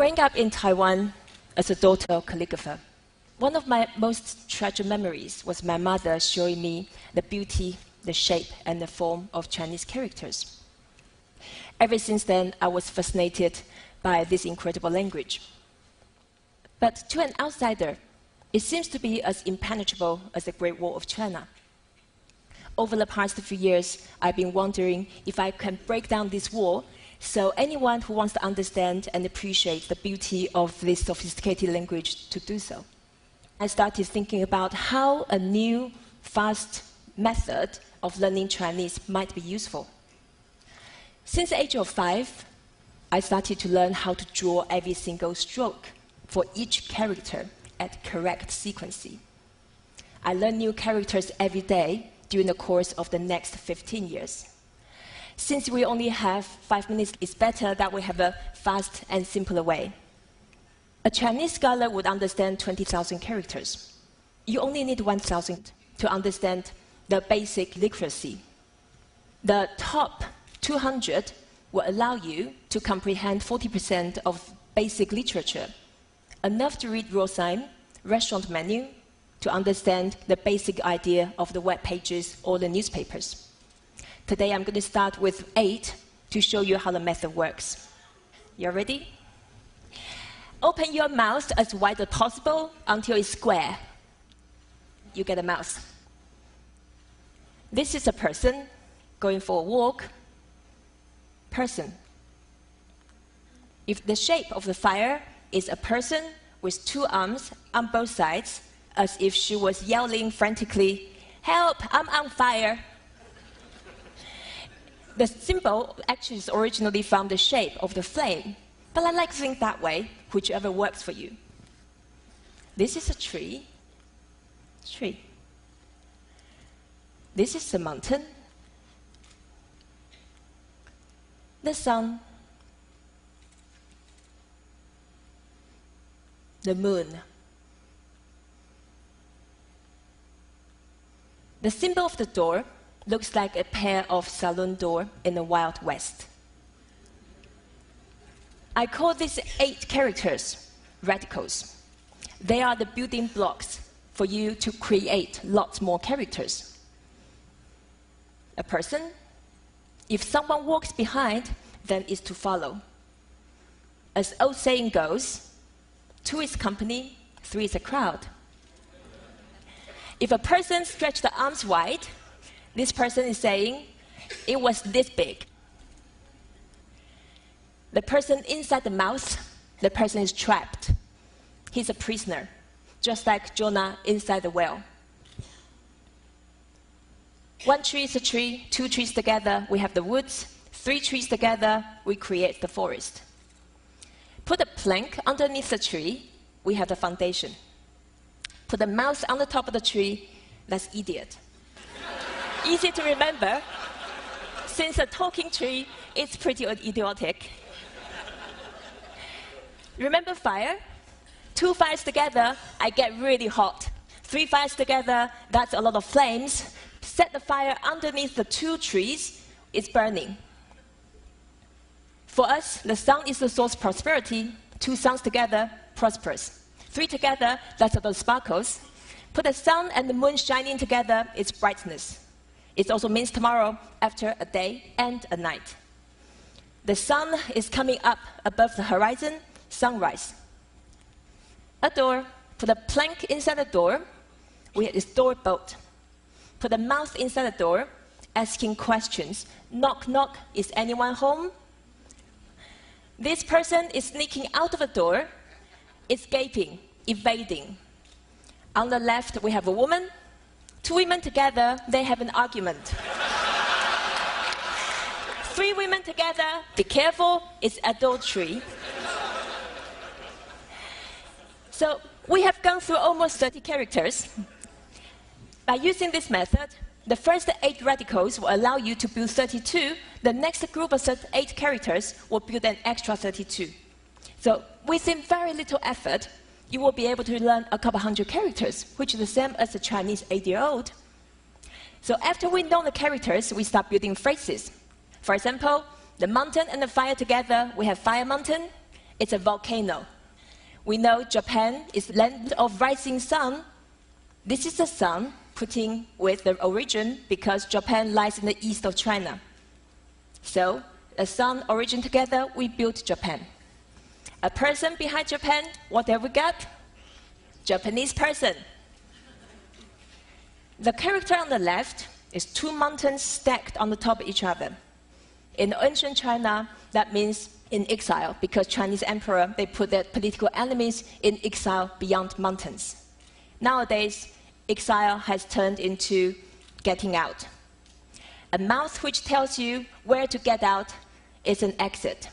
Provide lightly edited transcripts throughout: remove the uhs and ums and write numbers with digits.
Growing up in Taiwan as a daughter of calligrapher, one of my most treasured memories was my mother showing me the beauty, the shape, and the form of Chinese characters. Ever since then, I was fascinated by this incredible language. But to an outsider, it seems to be as impenetrable as the Great Wall of China. Over the past few years, I've been wondering if I can break down this wall so anyone who wants to understand and appreciate the beauty of this sophisticated language to do so. I started thinking about how a new, fast method of learning Chinese might be useful. Since the age of 5, I started to learn how to draw every single stroke for each character at correct sequence. I learn new characters every day during the course of the next 15 years. Since we only have 5 minutes, it's better that we have a fast and simpler way. A Chinese scholar would understand 20,000 characters. You only need 1,000 to understand the basic literacy. The top 200 will allow you to comprehend 40% of basic literature, enough to read road sign, restaurant menu, to understand the basic idea of the web pages or the newspapers. Today I'm going to start with 8 to show you how the method works. You ready? Open your mouth as wide as possible until it's square. You get a mouse. This is a person going for a walk. Person. If the shape of the fire is a person with 2 arms on both sides, as if she was yelling frantically, "Help, I'm on fire." The symbol actually is originally from the shape of the flame, but I like to think that way, whichever works for you. This is a tree. Tree. This is a mountain. The sun. The moon. The symbol of the door looks like a pair of saloon doors in the Wild West. I call these 8 characters radicals. They are the building blocks for you to create lots more characters. A person, if someone walks behind, then it's to follow. As old saying goes, 2 is company, 3 is a crowd. If a person stretches the arms wide, this person is saying, it was this big. The person inside the mouth, the person is trapped. He's a prisoner, just like Jonah inside the whale. 1 tree is a tree, 2 trees together, we have the woods. 3 trees together, we create the forest. Put a plank underneath the tree, we have the foundation. Put a mouse on the top of the tree, that's idiot. Easy to remember. Since a talking tree, it's pretty idiotic. Remember fire? 2 fires together, I get really hot. 3 fires together, that's a lot of flames. Set the fire underneath the 2 trees, it's burning. For us, the sun is the source of prosperity. 2 suns together, prosperous. 3 together, that's about sparkles. Put the sun and the moon shining together, it's brightness. It also means tomorrow, after a day and a night. The sun is coming up above the horizon, sunrise. A door, put a plank inside the door, we have this door bolt. Put a mouse inside the door, asking questions. Knock, knock, is anyone home? This person is sneaking out of the door, escaping, evading. On the left, we have a woman. 2 women together, they have an argument. 3 women together, be careful, it's adultery. So we have gone through almost 30 characters. By using this method, the first 8 radicals will allow you to build 32. The next group of 8 characters will build an extra 32. So within very little effort, you will be able to learn a couple hundred characters, which is the same as a Chinese 8-year-old. So after we know the characters, we start building phrases. For example, the mountain and the fire together, we have fire mountain. It's a volcano. We know Japan is land of rising sun. This is the sun putting with the origin because Japan lies in the east of China. So, the sun, origin together, we built Japan. A person behind Japan, what have we got? Japanese person. The character on the left is two mountains stacked on the top of each other. In ancient China, that means in exile, because Chinese emperor, they put their political enemies in exile beyond mountains. Nowadays, exile has turned into getting out. A mouth which tells you where to get out is an exit.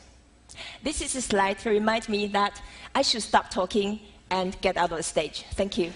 This is a slide to remind me that I should stop talking and get out of the stage. Thank you.